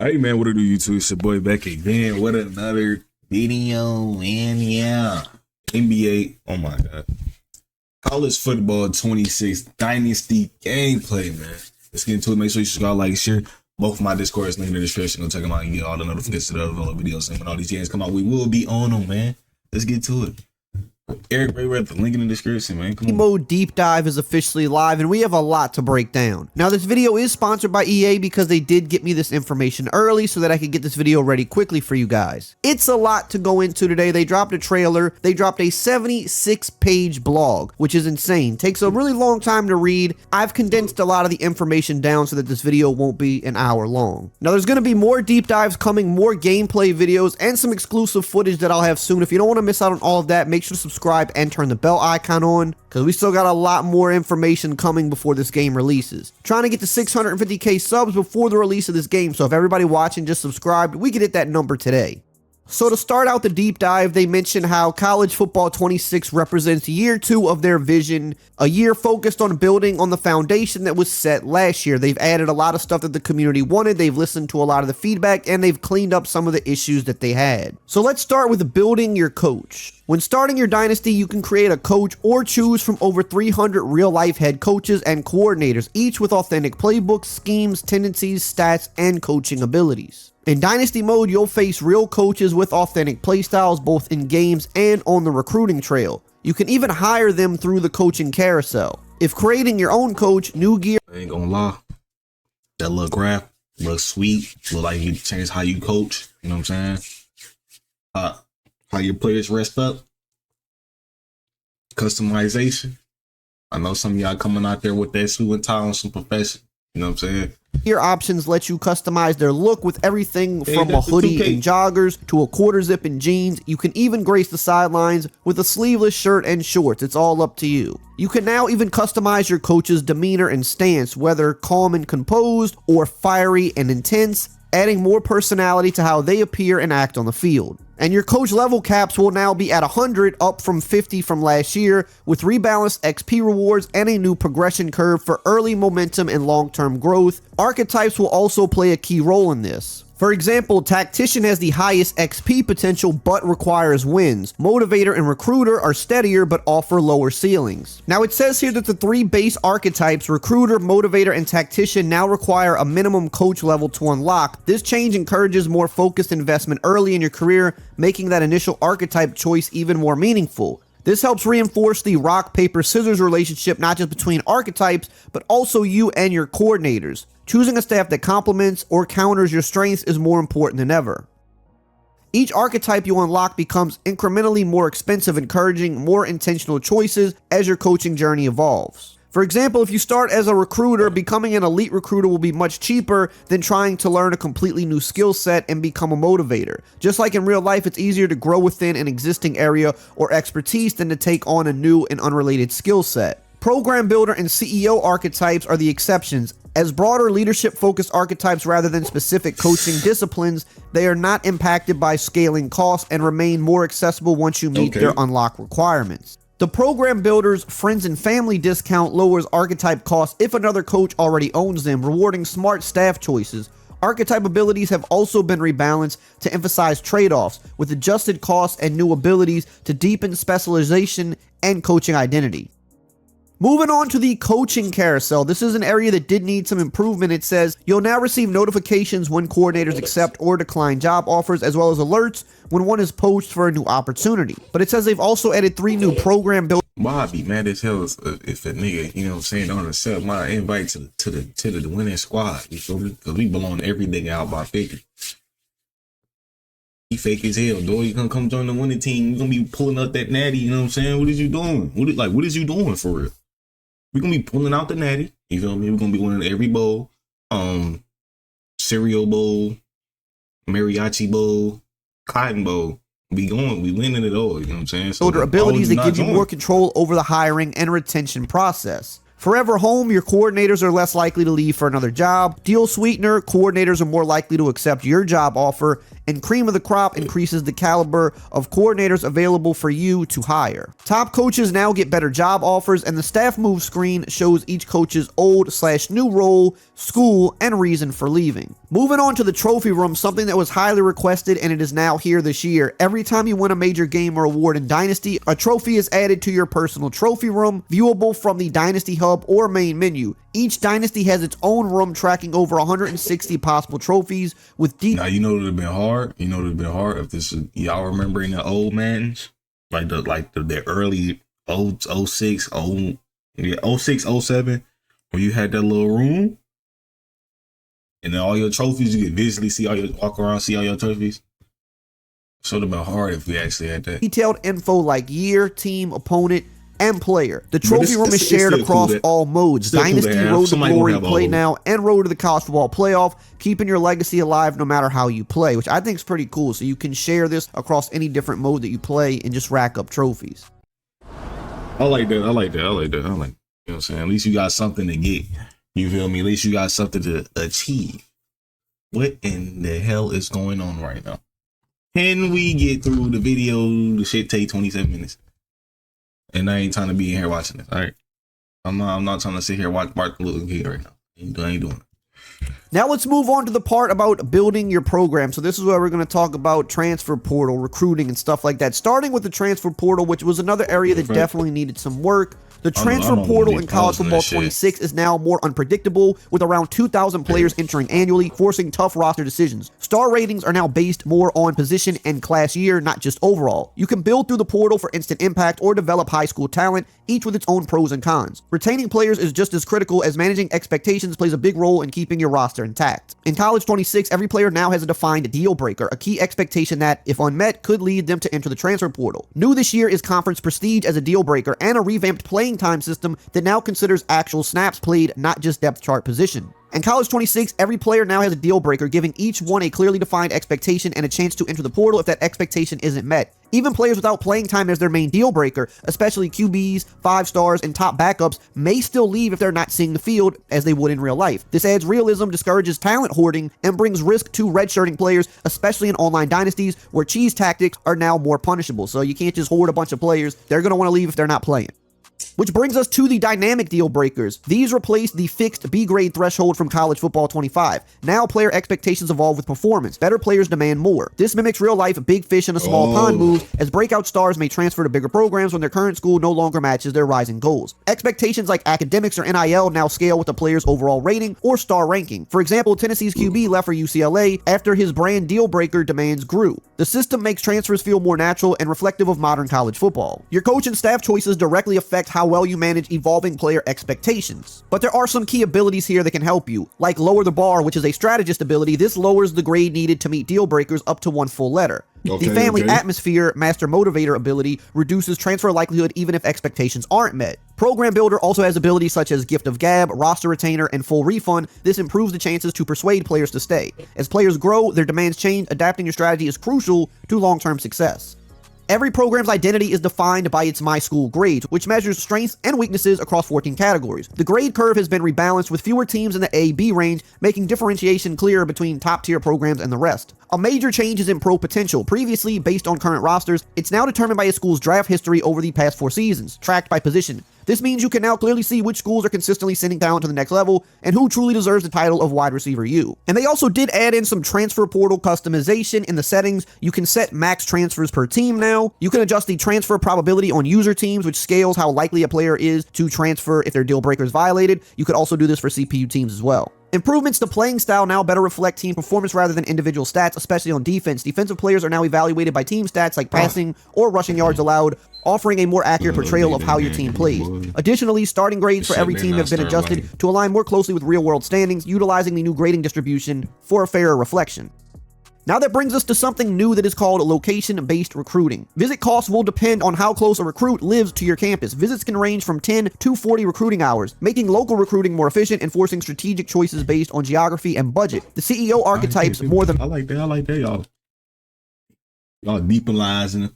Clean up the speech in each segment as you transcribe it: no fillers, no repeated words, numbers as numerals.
Hey man, what it do, YouTube? It's your boy back again with another video, and yeah, NBA. Oh my god, college football 26 Dynasty gameplay, man. Let's get into it. Make sure you subscribe, like, share. Both of my Discords link in the description. Go check them out and get all the notifications of the videos. And when all these games come out, we will be on them, man. Let's get to it. Eric Ray read the link in the description, man. Come on. Mode Deep Dive is officially live, and we have a lot to break down. Now, this video is sponsored by EA because they did get me this information early so that I could get this video ready quickly for you guys. It's a lot to go into today. They dropped a trailer. They dropped a 76-page blog, which is insane. Takes a really long time to read. I've condensed a lot of the information down so that this video won't be an hour long. Now, there's going to be more deep dives coming, more gameplay videos, and some exclusive footage that I'll have soon. If you don't want to miss out on all of that, make sure to subscribe and turn the bell icon on, because we still got a lot more information coming before this game releases. Trying to get to 650k subs before the release of this game, so if everybody watching just subscribed, we can hit that number today. So to start out the deep dive, they mention how College Football 26 represents year 2 of their vision, a year focused on building on the foundation that was set last year. They've added a lot of stuff that the community wanted, they've listened to a lot of the feedback, and they've cleaned up some of the issues that they had. So let's start with building your coach. When starting your dynasty, you can create a coach or choose from over 300 real-life head coaches and coordinators, each with authentic playbooks, schemes, tendencies, stats, and coaching abilities. In Dynasty mode, you'll face real coaches with authentic playstyles both in games and on the recruiting trail. You can even hire them through the coaching carousel. If creating your own coach, new gear... I ain't gonna lie. That little graph looks sweet. Look like you change how you coach. You know what I'm saying? How your players rest up. Customization. I know some of y'all coming out there with that suit and tie on some profession. You know what I'm saying? Your options let you customize their look with everything from a hoodie and joggers to a quarter zip and jeans. You can even grace the sidelines with a sleeveless shirt and shorts. It's all up to you. You can now even customize your coach's demeanor and stance, whether calm and composed or fiery and intense, adding more personality to how they appear and act on the field. And your coach level caps will now be at 100, up from 50 from last year, with rebalanced XP rewards and a new progression curve for early momentum and long-term growth. Archetypes will also play a key role in this. For example, Tactician has the highest XP potential but requires wins. Motivator and Recruiter are steadier but offer lower ceilings. Now it says here that the 3 base archetypes, Recruiter, Motivator, and Tactician, now require a minimum coach level to unlock. This change encourages more focused investment early in your career, making that initial archetype choice even more meaningful. This helps reinforce the rock, paper, scissors relationship not just between archetypes, but also you and your coordinators. Choosing a staff that complements or counters your strengths is more important than ever. Each archetype you unlock becomes incrementally more expensive, encouraging more intentional choices as your coaching journey evolves. For example, if you start as a recruiter, becoming an elite recruiter will be much cheaper than trying to learn a completely new skill set and become a motivator. Just like in real life, it's easier to grow within an existing area or expertise than to take on a new and unrelated skill set. Program builder and CEO archetypes are the exceptions. As broader leadership-focused archetypes rather than specific coaching disciplines, they are not impacted by scaling costs and remain more accessible once you meet their unlock requirements. The Program Builder's Friends and Family discount lowers archetype costs if another coach already owns them, rewarding smart staff choices. Archetype abilities have also been rebalanced to emphasize trade-offs, with adjusted costs and new abilities to deepen specialization and coaching identity. Moving on to the coaching carousel, this is an area that did need some improvement. It says you'll now receive notifications when coordinators accept or decline job offers, as well as alerts when one is poached for a new opportunity. But it says they've also added 3 new program builders. Why I'd be mad as hell if a nigga, you know what I'm saying, don't accept my invite to the winning squad. You feel me? Because we belong to every nigga out by 50. He fake as hell, dog. You gonna come join the winning team. You gonna be pulling up that natty, you know what I'm saying? What is you doing? What is you doing for real? We're gonna be pulling out the natty. You feel me? We're gonna be winning every bowl. Cereal bowl, mariachi bowl, cotton bowl. We winning it all. You know what I'm saying? So builder abilities that give you more control over the hiring and retention process. Forever Home, your coordinators are less likely to leave for another job. Deal Sweetener, coordinators are more likely to accept your job offer. and cream of the crop increases the caliber of coordinators available for you to hire. Top coaches now get better job offers, and the staff move screen shows each coach's old/new role, school, and reason for leaving. Moving on to the trophy room, something that was highly requested and it is now here this year. Every time you win a major game or award in Dynasty, a trophy is added to your personal trophy room, viewable from the Dynasty Hub or main menu. Each Dynasty has its own room tracking over 160 possible trophies with deep. Now, you know what would have been hard? You know what would have been hard if this is, y'all remembering the old Maddens? Like the early 06, 07, where you had that little room and then all your trophies, you could visually see all your, walk around, see all your trophies. So it would have been hard if we actually had that. Detailed info like year, team, opponent, and player. The trophy room is shared across all modes. Dynasty, Road to Glory, Play Now, and Road to the College Football Playoff, keeping your legacy alive no matter how you play, which I think is pretty cool. So you can share this across any different mode that you play and just rack up trophies. I like that. You know what I'm saying? At least you got something to get. You feel me? At least you got something to achieve. What in the hell is going on right now? Can we get through the video? The shit take 27 minutes. And I ain't trying to be in here watching this. All right. I'm not trying to sit here and watch Martin Luther King right now. I ain't doing it. Now let's move on to the part about building your program. So this is where we're going to talk about transfer portal, recruiting, and stuff like that. Starting with the transfer portal, which was another area that definitely needed some work. The transfer portal in College Football 26 is now more unpredictable, with around 2,000 players entering annually, forcing tough roster decisions. Star ratings are now based more on position and class year, not just overall. You can build through the portal for instant impact or develop high school talent, each with its own pros and cons. Retaining players is just as critical as managing expectations plays a big role in keeping your roster intact. In College 26, every player now has a defined deal breaker, a key expectation that, if unmet, could lead them to enter the transfer portal. New this year is conference prestige as a deal breaker and a revamped playing time system that now considers actual snaps played, not just depth chart position. In College 26, every player now has a deal breaker, giving each one a clearly defined expectation and a chance to enter the portal if that expectation isn't met. Even players without playing time as their main deal breaker, especially QBs, 5 stars, and top backups, may still leave if they're not seeing the field as they would in real life. This adds realism, discourages talent hoarding, and brings risk to redshirting players, especially in online dynasties where cheese tactics are now more punishable. So you can't just hoard a bunch of players. They're going to want to leave if they're not playing. Which brings us to the dynamic deal breakers. These replace the fixed B grade threshold from College Football 25. Now player expectations evolve with performance. Better players demand more. This mimics real life big fish in a small pond moves, as breakout stars may transfer to bigger programs when their current school no longer matches their rising goals. Expectations like academics or NIL now scale with the player's overall rating or star ranking. For example, Tennessee's QB left for UCLA after his brand deal breaker demands grew. The system makes transfers feel more natural and reflective of modern college football. Your coach and staff choices directly affect how well you manage evolving player expectations. But there are some key abilities here that can help you, like lower the bar, which is a strategist ability. This lowers the grade needed to meet deal breakers up to 1 full letter. The family atmosphere master motivator ability reduces transfer likelihood even if expectations aren't met. Program builder also has abilities such as gift of gab, roster retainer, and full refund. This improves the chances to persuade players to stay. As players grow, their demands change. Adapting your strategy is crucial to long-term success. Every program's identity is defined by its My School grades, which measures strengths and weaknesses across 14 categories. The grade curve has been rebalanced with fewer teams in the A-B range, making differentiation clearer between top-tier programs and the rest. A major change is in pro potential. Previously, based on current rosters, it's now determined by a school's draft history over the past 4 seasons, tracked by position. This means you can now clearly see which schools are consistently sending talent to the next level and who truly deserves the title of wide receiver U. And they also did add in some transfer portal customization in the settings. You can set max transfers per team now. You can adjust the transfer probability on user teams, which scales how likely a player is to transfer if their deal breaker is violated. You could also do this for CPU teams as well. Improvements to playing style now better reflect team performance rather than individual stats, especially on defense. Defensive players are now evaluated by team stats like passing or rushing yards allowed, offering a more accurate portrayal of how your team plays. Additionally, starting grades for every team have been adjusted to align more closely with real-world standings, utilizing the new grading distribution for a fairer reflection. Now that brings us to something new that is called location-based recruiting. Visit costs will depend on how close a recruit lives to your campus. Visits can range from 10 to 40 recruiting hours, making local recruiting more efficient and forcing strategic choices based on geography and budget. The CEO archetypes more than... I like that, y'all. Y'all deepalizing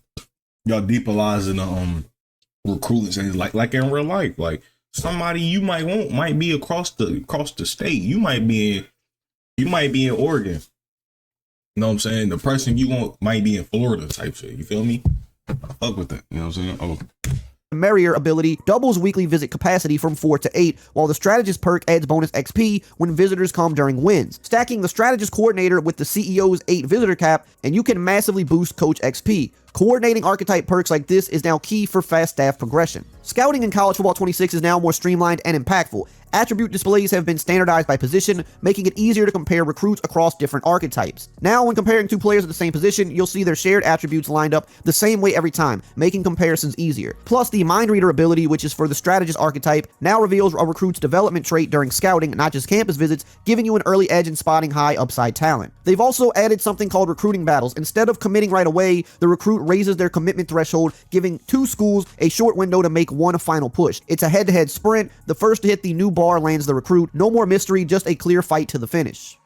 recruiters, and like in real life. Like somebody you might want might be across the state. You might be in Oregon. You know what I'm saying? The person you want might be in Florida type shit. You feel me? I fuck with that. You know what I'm saying? Oh. Merrier ability doubles weekly visit capacity from 4 to 8, while the strategist perk adds bonus XP when visitors come during wins, stacking the strategist coordinator with the CEO's 8 visitor cap, and you can massively boost coach XP. Coordinating archetype perks like this is now key for fast staff progression. Scouting in College Football 26 is now more streamlined and impactful. Attribute displays have been standardized by position, making it easier to compare recruits across different archetypes. Now, when comparing two players at the same position, you'll see their shared attributes lined up the same way every time, making comparisons easier. Plus, the Mind Reader ability, which is for the strategist archetype, now reveals a recruit's development trait during scouting, not just campus visits, giving you an early edge in spotting high upside talent. They've also added something called recruiting battles. Instead of committing right away, the recruit raises their commitment threshold, giving two schools a short window to make one final push. It's a head-to-head sprint. The first to hit the new bar lands the recruit. No more mystery, just a clear fight to the finish.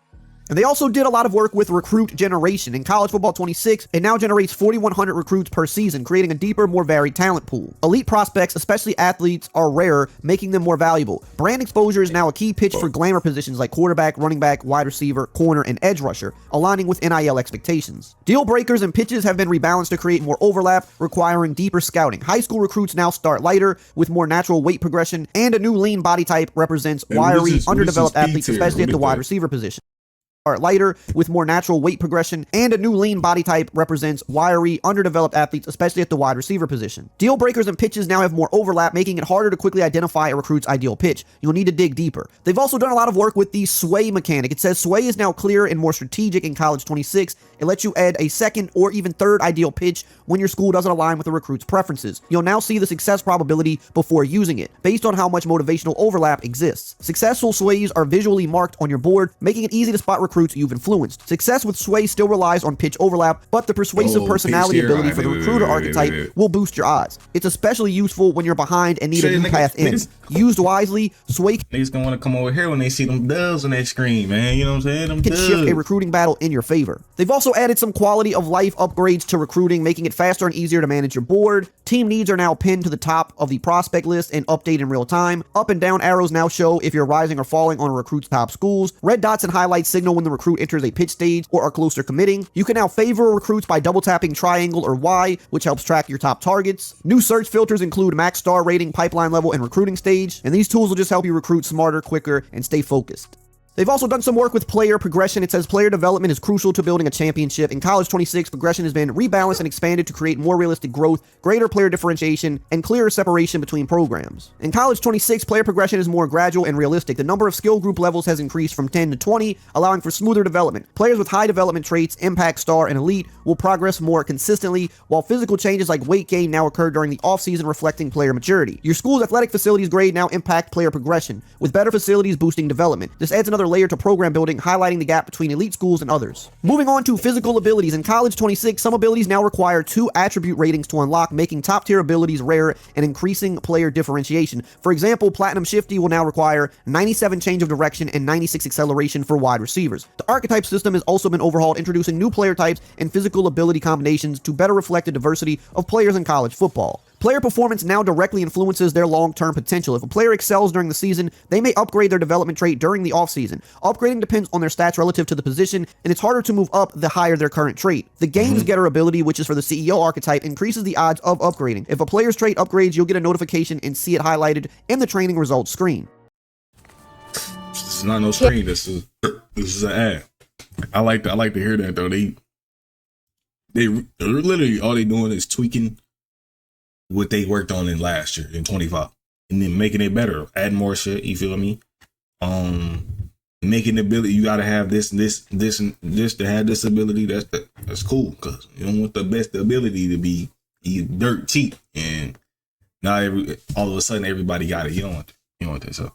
And they also did a lot of work with recruit generation. In College Football 26, it now generates 4,100 recruits per season, creating a deeper, more varied talent pool. Elite prospects, especially athletes, are rarer, making them more valuable. Brand exposure is now a key pitch for glamour positions like quarterback, running back, wide receiver, corner, and edge rusher, aligning with NIL expectations. Deal breakers and pitches have been rebalanced to create more overlap, requiring deeper scouting. High school recruits now start lighter, with more natural weight progression, and a new lean body type represents wiry, underdeveloped athletes, especially at the wide receiver position. Lighter with more natural weight progression, and a new lean body type represents wiry, underdeveloped athletes, especially at the wide receiver position. Deal breakers and pitches now have more overlap, making it harder to quickly identify a recruit's ideal pitch. You'll need to dig deeper. They've also done a lot of work with the sway mechanic. It says sway is now clearer and more strategic in College 26. It lets you add a second or even third ideal pitch when your school doesn't align with the recruit's preferences. You'll now see the success probability before using it, based on how much motivational overlap exists. Successful sways are visually marked on your board, making it easy to spot recruits you've influenced. Success with sway still relies on pitch overlap, but the persuasive personality ability for the recruiter archetype will boost your odds. It's especially useful when you're behind and need a new path in. Used wisely, sway niggas gonna want to come over here when they see them dubs on that screen, man. You know what I'm saying? Them can shift a recruiting battle in your favor. They've also added some quality of life upgrades to recruiting, making it faster and easier to manage your board. Team needs are now pinned to the top of the prospect list and update in real time. Up and down arrows now show if you're rising or falling on a recruit's top schools. Red dots and highlights signal when the recruit enters a pitch stage or are closer committing. You can now favor recruits by double tapping triangle or Y, which helps track your top targets. New search filters include max star rating, pipeline level, and recruiting stage, and these tools will just help you recruit smarter, quicker, and stay focused. They've also done some work with player progression. It says player development is crucial to building a championship. In College 26, progression has been rebalanced and expanded to create more realistic growth, greater player differentiation, and clearer separation between programs. In College 26, player progression is more gradual and realistic. The number of skill group levels has increased from 10 to 20, allowing for smoother development. Players with high development traits, impact, star, and elite will progress more consistently, while physical changes like weight gain now occur during the offseason, reflecting player maturity. Your school's athletic facilities grade now impact player progression, with better facilities boosting development. This adds another layer to program building, highlighting the gap between elite schools and others. Moving on to physical abilities. In College 26, some abilities now require 2 attribute ratings to unlock, making top tier abilities rare and increasing player differentiation. For example, Platinum Shifty will now require 97 change of direction and 96 acceleration for wide receivers. The archetype system has also been overhauled, introducing new player types and physical ability combinations to better reflect the diversity of players in college football. Player performance now directly influences their long-term potential. If a player excels during the season, they may upgrade their development trait during the offseason. Upgrading depends on their stats relative to the position, and it's harder to move up the higher their current trait. The Games Getter ability, which is for the CEO archetype, increases the odds of upgrading. If a player's trait upgrades, you'll get a notification and see it highlighted in the training results screen. This is not no screen. This is an ad. I like to hear that though. They literally all they doing is tweaking what they worked on in last year in 25, and then making it better, adding more shit. You feel me? Making the ability, you gotta have this and this to have this ability. That's cool, because you don't want the best ability to be dirt cheap, and now all of a sudden everybody got it. You don't want that. So.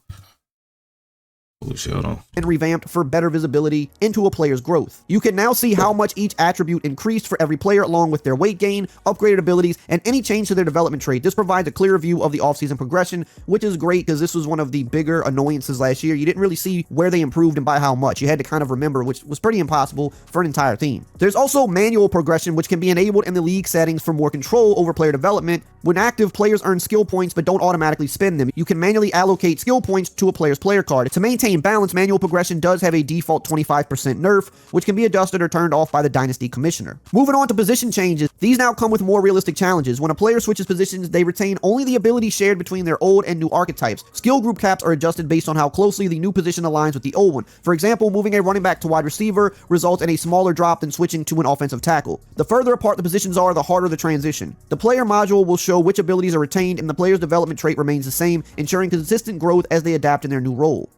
And revamped for better visibility into a player's growth. You can now see how much each attribute increased for every player, along with their weight gain, upgraded abilities, and any change to their development trait. This provides a clearer view of the offseason progression, which is great because this was one of the bigger annoyances last year. You didn't really see where they improved and by how much. You had to kind of remember, which was pretty impossible for an entire team. There's also manual progression, which can be enabled in the league settings for more control over player development. When active, players earn skill points but don't automatically spend them. You can manually allocate skill points to a player's player card. To maintain maintain balance, manual progression does have a default 25% nerf, which can be adjusted or turned off by the Dynasty Commissioner. Moving on to position changes, these now come with more realistic challenges. When a player switches positions, they retain only the ability shared between their old and new archetypes. Skill group caps are adjusted based on how closely the new position aligns with the old one. For example, moving a running back to wide receiver results in a smaller drop than switching to an offensive tackle. The further apart the positions are, the harder the transition. The player module will show which abilities are retained, and the player's development trait remains the same, ensuring consistent growth as they adapt in their new role.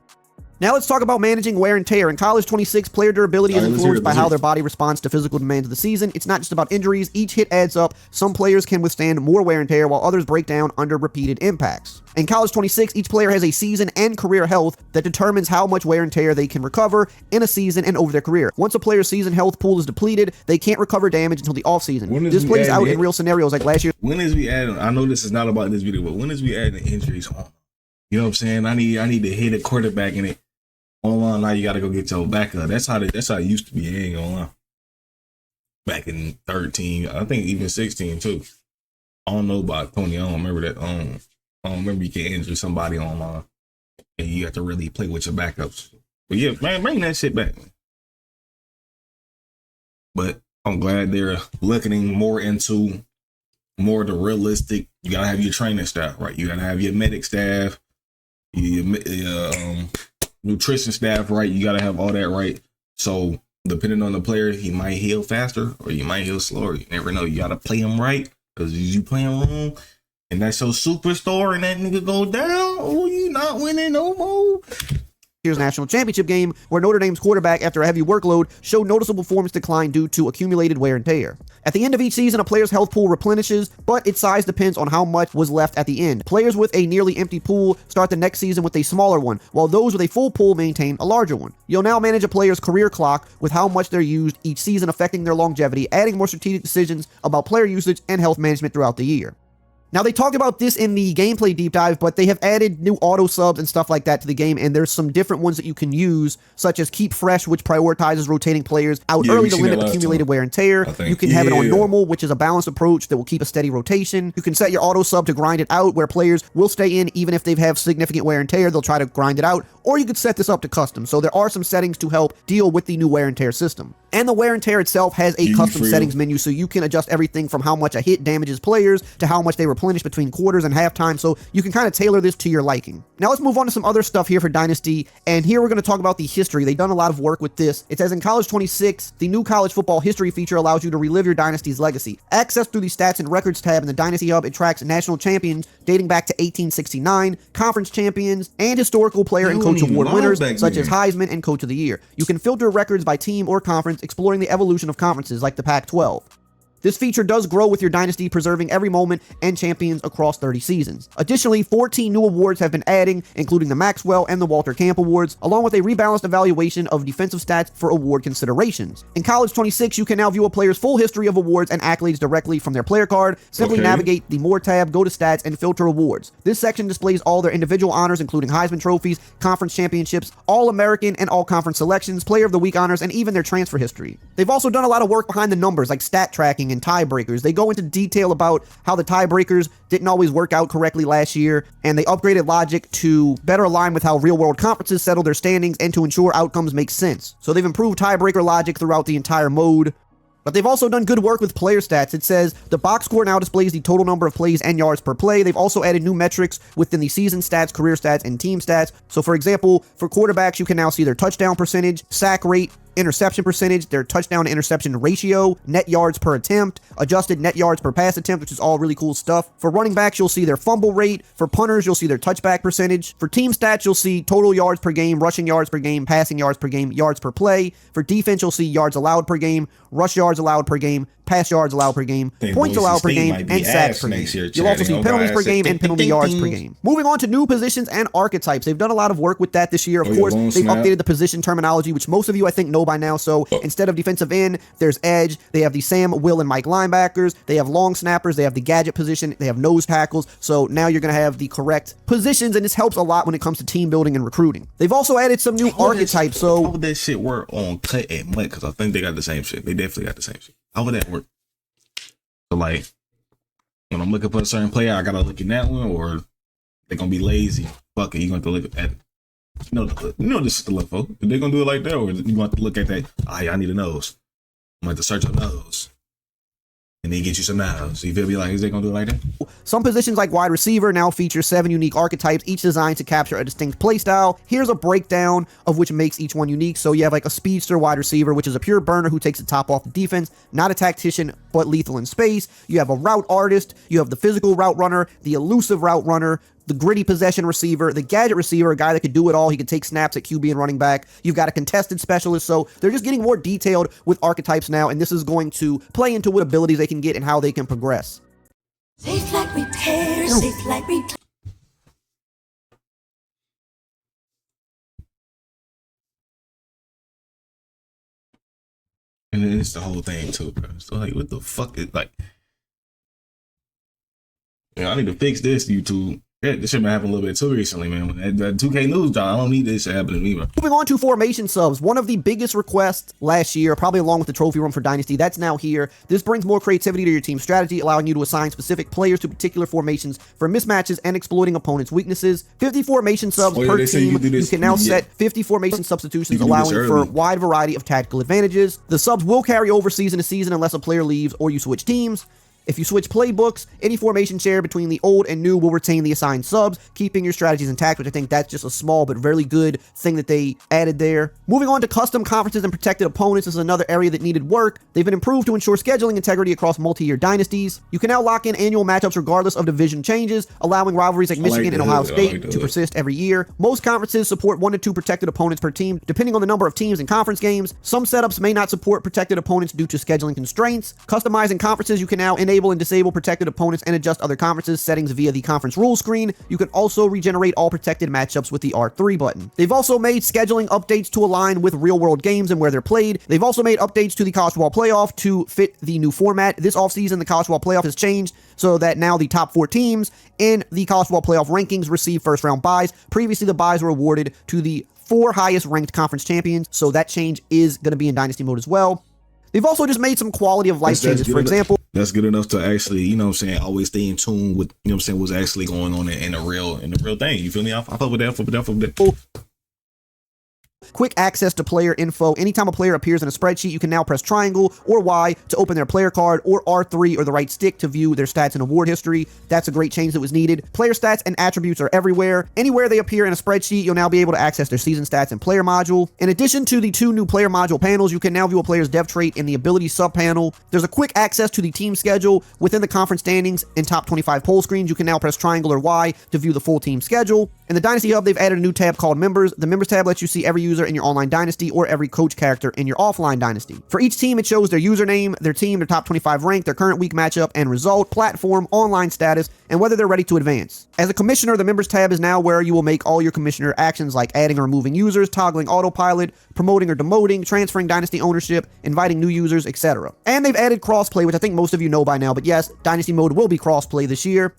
Now let's talk about managing wear and tear. In College 26, player durability is influenced by how their body responds to physical demands of the season. It's not just about injuries. Each hit adds up. Some players can withstand more wear and tear, while others break down under repeated impacts. In College 26, each player has a season and career health that determines how much wear and tear they can recover in a season and over their career. Once a player's season health pool is depleted, they can't recover damage until the offseason. This plays out in real scenarios like last year. When is we adding? I know this is not about this video, but when is we adding injuries on? You know what I'm saying? I need to hit a quarterback in it. Online now, you gotta go get your backup. That's how it used to be. I ain't gonna lie. Back in 13, I think even 16 too. I don't know about 20. I don't remember that. I don't remember you can injure somebody online and you have to really play with your backups. But yeah, man, bring that shit back. But I'm glad they're looking more into the realistic. You gotta have your training staff right. You gotta have your medic staff, your nutrition staff right. You gotta have all that right. So depending on the player, he might heal faster or you might heal slower. You never know. You gotta play him right, because you playing wrong and that's your superstar and that nigga go down, oh, you not winning no more. Year's national championship game, where Notre Dame's quarterback, after a heavy workload, showed noticeable performance decline due to accumulated wear and tear. At the end of each season, a player's health pool replenishes, but its size depends on how much was left at the end. Players with a nearly empty pool start the next season with a smaller one, while those with a full pool maintain a larger one. You'll now manage a player's career clock with how much they're used each season, affecting their longevity, adding more strategic decisions about player usage and health management throughout the year. Now, they talked about this in the gameplay deep dive, but they have added new auto subs and stuff like that to the game, and there's some different ones that you can use, such as Keep Fresh, which prioritizes rotating players out early to limit accumulated wear and tear. You can have it on normal, which is a balanced approach that will keep a steady rotation. You can set your auto sub to grind it out, where players will stay in even if they have significant wear and tear. They'll try to grind it out, or you could set this up to custom. So there are some settings to help deal with the new wear and tear system. And the wear and tear itself has a custom settings menu, so you can adjust everything from how much a hit damages players to how much they replenish between quarters and halftime, so you can kind of tailor this to your liking. Now let's move on to some other stuff here for Dynasty, and here we're going to talk about the history. They've done a lot of work with this. It says in College 26, the new college football history feature allows you to relive your Dynasty's legacy. Access through the Stats and Records tab in the Dynasty Hub, it tracks national champions dating back to 1869, conference champions, and historical player and coach award winners, such as Heisman and Coach of the Year. You can filter records by team or conference, exploring the evolution of conferences like the Pac-12. This feature does grow with your Dynasty, preserving every moment and champions across 30 seasons. Additionally, 14 new awards have been adding, including the Maxwell and the Walter Camp Awards, along with a rebalanced evaluation of defensive stats for award considerations. In College 26, you can now view a player's full history of awards and accolades directly from their player card. Simply navigate the More tab, go to Stats, and filter awards. This section displays all their individual honors, including Heisman trophies, conference championships, All-American and All-Conference selections, Player of the Week honors, and even their transfer history. They've also done a lot of work behind the numbers, like stat tracking and tiebreakers. They go into detail about how the tiebreakers didn't always work out correctly last year, and they upgraded logic to better align with how real-world conferences settle their standings and to ensure outcomes make sense. So they've improved tiebreaker logic throughout the entire mode. But they've also done good work with player stats. It says the box score now displays the total number of plays and yards per play. They've also added new metrics within the season stats, career stats, and team stats. So for example, for quarterbacks, you can now see their touchdown percentage, sack rate, interception percentage, their touchdown to interception ratio, net yards per attempt, adjusted net yards per pass attempt, which is all really cool stuff. For running backs, you'll see their fumble rate. For punters, you'll see their touchback percentage. For team stats, you'll see total yards per game, rushing yards per game, passing yards per game, yards per play. For defense, you'll see yards allowed per game, rush yards allowed per game, pass yards allowed per game, points allowed per game, and sacks per game. You'll also see penalties per game and penalty yards per game. Moving on to new positions and archetypes. They've done a lot of work with that this year. Of course, they've updated the position terminology, which most of you, I think, know by now. So instead of defensive end, there's edge. They have the Sam, Will, and Mike linebackers. They have long snappers. They have the gadget position. They have nose tackles. So now you're going to have the correct positions, and this helps a lot when it comes to team building and recruiting. They've also added some new archetypes. So how would that shit work on Cut and Mutt? Because I think they got the same shit. They definitely got the same shit. How would that work? So like, when I'm looking for a certain player, I gotta look in that one, or they're gonna be lazy. Fuck it, you gonna have to look at it. This is the look for. If they're gonna do it like that, or you want to look at that? I need a nose. I'm going to search up nose. And then get you some nose. You feel me? Like, is they gonna do it like that? Some positions like wide receiver now feature 7 unique archetypes, each designed to capture a distinct playstyle. Here's a breakdown of which makes each one unique. So you have like a speedster wide receiver, which is a pure burner who takes the top off the defense, not a tactician, but lethal in space. You have a route artist, you have the physical route runner, the elusive route runner, the gritty possession receiver, the gadget receiver, a guy that could do it all. He could take snaps at QB and running back. You've got a contested specialist. So they're just getting more detailed with archetypes now, and this is going to play into what abilities they can get and how they can progress. Safe like repair, safe like repair. And then it's the whole thing too, bro. So like, what the fuck is like? Yeah, I need to fix this, YouTube. Yeah, this shit been happening a little bit too recently, man. That 2K news, dog. I don't need this shit happening to me, bro. Moving on to formation subs, one of the biggest requests last year, probably along with the trophy room for Dynasty, that's now here. This brings more creativity to your team's strategy, allowing you to assign specific players to particular formations for mismatches and exploiting opponents' weaknesses. 50 formation subs per team. You can now set 50 formation substitutions, allowing for a wide variety of tactical advantages. The subs will carry over season to season unless a player leaves or you switch teams. If you switch playbooks, any formation shared between the old and new will retain the assigned subs, keeping your strategies intact, which I think that's just a small but very good thing that they added there. Moving on to custom conferences and protected opponents, this is another area that needed work. They've been improved to ensure scheduling integrity across multi-year dynasties. You can now lock in annual matchups regardless of division changes, allowing rivalries like Michigan and Ohio State to persist every year. Most conferences support 1 to 2 protected opponents per team, depending on the number of teams in conference games. Some setups may not support protected opponents due to scheduling constraints. Customizing conferences, you can now enable and disable protected opponents and adjust other conferences settings via the conference rules screen. You can also regenerate all protected matchups with the R3 button. They've also made scheduling updates to align with real-world games and where they're played. They've also made updates to the college football playoff to fit the new format. This offseason, the college football playoff has changed so that now the top 4 teams in the college football playoff rankings receive first-round buys. Previously, the buys were awarded to the 4 highest-ranked conference champions, so that change is going to be in Dynasty mode as well. They've also just made some quality of life changes. For example, that's good enough to actually, you know what I'm saying, always stay in tune with, you know what I'm saying, what's actually going on in the real thing. You feel me? I fuck with that. Quick access to player info. Anytime a player appears in a spreadsheet, you can now press triangle or Y to open their player card, or R3 or the right stick to view their stats and award history. That's a great change that was needed. Player stats and attributes are everywhere. Anywhere they appear in a spreadsheet, you'll now be able to access their season stats and player module. In addition to the 2 new player module panels, you can now view a player's dev trait in the ability sub panel. There's a quick access to the team schedule within the conference standings and top 25 poll screens. You can now press triangle or Y to view the full team schedule. In the Dynasty Hub, they've added a new tab called Members. The Members tab lets you see every user in your online Dynasty or every coach character in your offline Dynasty. For each team, it shows their username, their team, their top 25 rank, their current week matchup and result, platform, online status, and whether they're ready to advance. As a commissioner, the Members tab is now where you will make all your commissioner actions like adding or removing users, toggling autopilot, promoting or demoting, transferring Dynasty ownership, inviting new users, etc. And they've added crossplay, which I think most of you know by now, but yes, Dynasty mode will be crossplay this year.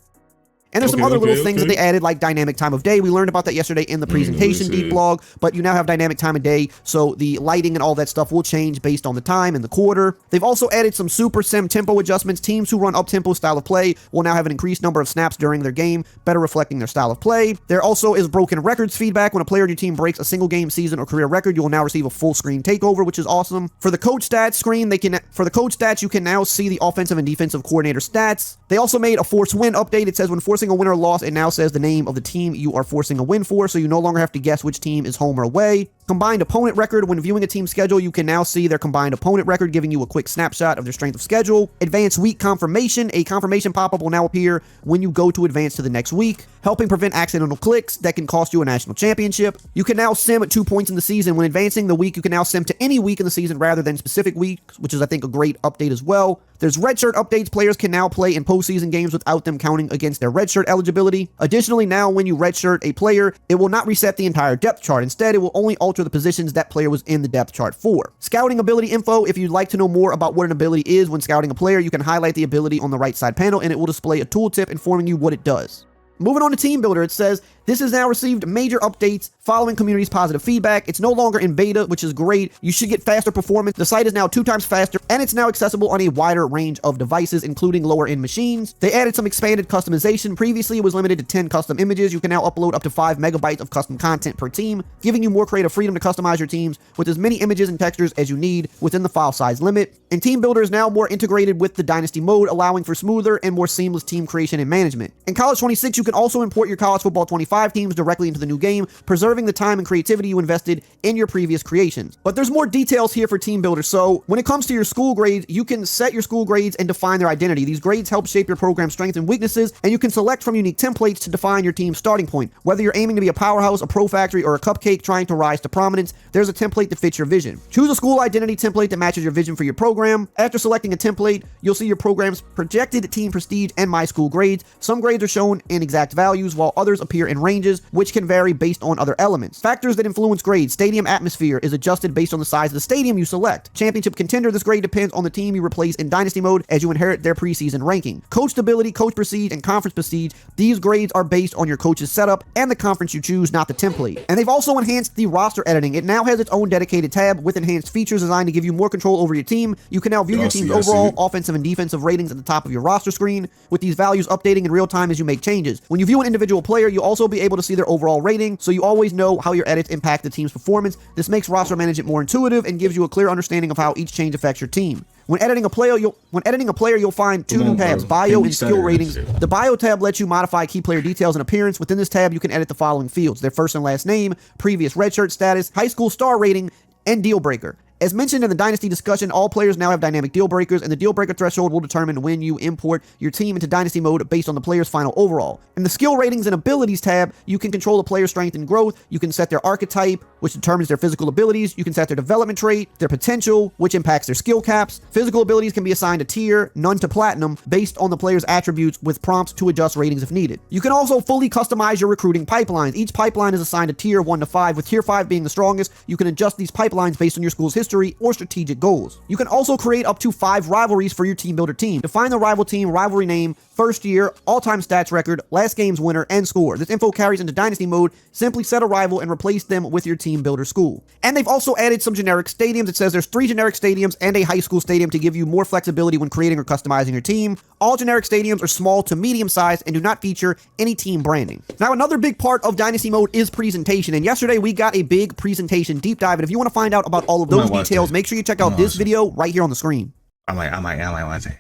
And there's some other little things that they added, like dynamic time of day. We learned about that yesterday in the presentation deep blog, but you now have dynamic time of day, so the lighting and all that stuff will change based on the time and the quarter. They've also added some super sim tempo adjustments. Teams who run up-tempo style of play will now have an increased number of snaps during their game, better reflecting their style of play. There also is broken records feedback. When a player on your team breaks a single game, season, or career record, you will now receive a full screen takeover, which is awesome. For the coach stats screen, for the coach stats, you can now see the offensive and defensive coordinator stats. They also made a force win update. It says when forcing a win or loss, it now says the name of the team you are forcing a win for, so you no longer have to guess which team is home or away. Combined opponent record. When viewing a team's schedule, you can now see their combined opponent record, giving you a quick snapshot of their strength of schedule. Advanced week confirmation. A confirmation pop-up will now appear when you go to advance to the next week, helping prevent accidental clicks that can cost you a national championship. You can now sim at 2 points in the season. When advancing the week, you can now sim to any week in the season rather than specific weeks, which is, I think, a great update as well. There's redshirt updates. Players can now play in postseason games without them counting against their redshirt eligibility. Additionally, now when you redshirt a player, it will not reset the entire depth chart. Instead, it will only alter the positions that player was in the depth chart for. Scouting ability info. If you'd like to know more about what an ability is when scouting a player, you can highlight the ability on the right side panel and it will display a tooltip informing you what it does. Moving on to Team Builder, it says, This has now received major updates following community's positive feedback. It's no longer in beta, which is great. You should get faster performance. The site is now 2 times faster, and it's now accessible on a wider range of devices, including lower-end machines. They added some expanded customization. Previously, it was limited to 10 custom images. You can now upload up to 5 megabytes of custom content per team, giving you more creative freedom to customize your teams with as many images and textures as you need within the file size limit. And Team Builder is now more integrated with the Dynasty mode, allowing for smoother and more seamless team creation and management. In College 26, you can also import your College Football 25 teams directly into the new game, preserving the time and creativity you invested in your previous creations. But there's more details here for Team Builder. So when it comes to your school grades, you can set your school grades and define their identity. These grades help shape your program's strengths and weaknesses, and you can select from unique templates to define your team's starting point. Whether you're aiming to be a powerhouse, a pro factory, or a cupcake trying to rise to prominence, there's a template that fits your vision. Choose a school identity template that matches your vision for your program. After selecting a template, you'll see your program's projected team prestige and my school grades. Some grades are shown in exact values, while others appear in ranges, which can vary based on other elements. Factors that influence grades. Stadium atmosphere is adjusted based on the size of the stadium you select. Championship contender, this grade depends on the team you replace in Dynasty mode as you inherit their preseason ranking. Coach stability, coach prestige, and conference prestige. These grades are based on your coach's setup and the conference you choose, not the template. And they've also enhanced the roster editing. It now has its own dedicated tab with enhanced features designed to give you more control over your team. You can now view your team's overall offensive and defensive ratings at the top of your roster screen, with these values updating in real time as you make changes. When you view an individual player, you'll also be able to see their overall rating, so you always know how your edits impact the team's performance. This makes roster management more intuitive and gives you a clear understanding of how each change affects your team. When editing a player, you'll find 2 new tabs, Bio and Skill Ratings. The Bio tab lets you modify key player details and appearance. Within this tab, you can edit the following fields: their first and last name, previous redshirt status, high school star rating, and deal breaker. As mentioned in the Dynasty discussion, all players now have dynamic deal breakers, and the deal breaker threshold will determine when you import your team into Dynasty mode based on the player's final overall. In the Skill Ratings and Abilities tab, you can control the player's strength and growth. You can set their archetype, which determines their physical abilities. You can set their development trait, their potential, which impacts their skill caps. Physical abilities can be assigned a tier, none to platinum, based on the player's attributes, with prompts to adjust ratings if needed. You can also fully customize your recruiting pipelines. Each pipeline is assigned a tier 1 to 5, with tier 5 being the strongest. You can adjust these pipelines based on your school's history or strategic goals. You can also create up to 5 rivalries for your Team Builder team. Define the rival team, rivalry name, first year, all-time stats record, last game's winner, and score. This info carries into Dynasty mode. Simply set a rival and replace them with your Team Builder school. And they've also added some generic stadiums. It says there's 3 generic stadiums and a high school stadium to give you more flexibility when creating or customizing your team. All generic stadiums are small to medium size and do not feature any team branding. Now, another big part of Dynasty mode is presentation, and yesterday we got a big presentation deep dive, and if you want to find out about all of those details, make sure you check out this video right here on the screen. I might watch it.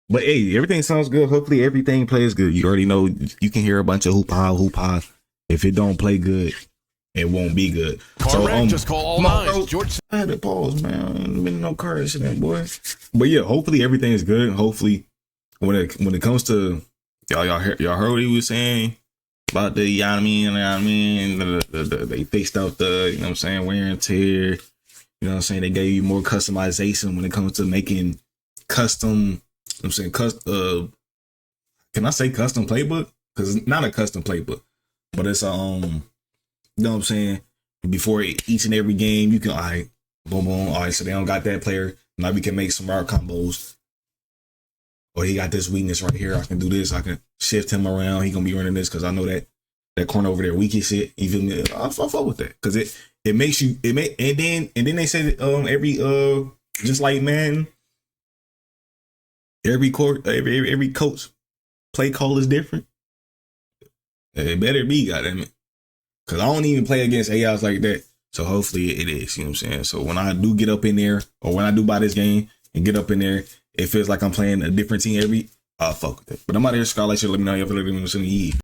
But hey, everything sounds good. Hopefully everything plays good. You already know you can hear a bunch of hoopah. If it don't play good, it won't be good. So just call all nines. George, I had to pause, man. Ain't been no car accident, boy. But yeah, hopefully everything is good. Hopefully when it comes to y'all heard what he was saying about the, you know what I mean, they fixed out the, you know what I'm saying, wear and tear. You know what I'm saying? They gave you more customization when it comes to making custom, you know what I'm saying, can I say custom playbook? Because it's not a custom playbook, but it's you know what I'm saying? Before each and every game, you can, all right, boom, boom. All right, so they don't got that player. Now we can make some route combos. Or he got this weakness right here. I can do this. I can shift him around. He gonna be running this because I know that corner over there weak as shit. You feel me? I fuck with that because it makes you and then they say that every just like man, every coach play call is different. It better be, goddamn it. Cause I don't even play against AIs like that. So hopefully it is, you know what I'm saying? So when I do get up in there, or when I do buy this game and get up in there, it feels like I'm playing a different team I'll fuck with it. But I'm out here, Scarlet, let me know if you're looking at me.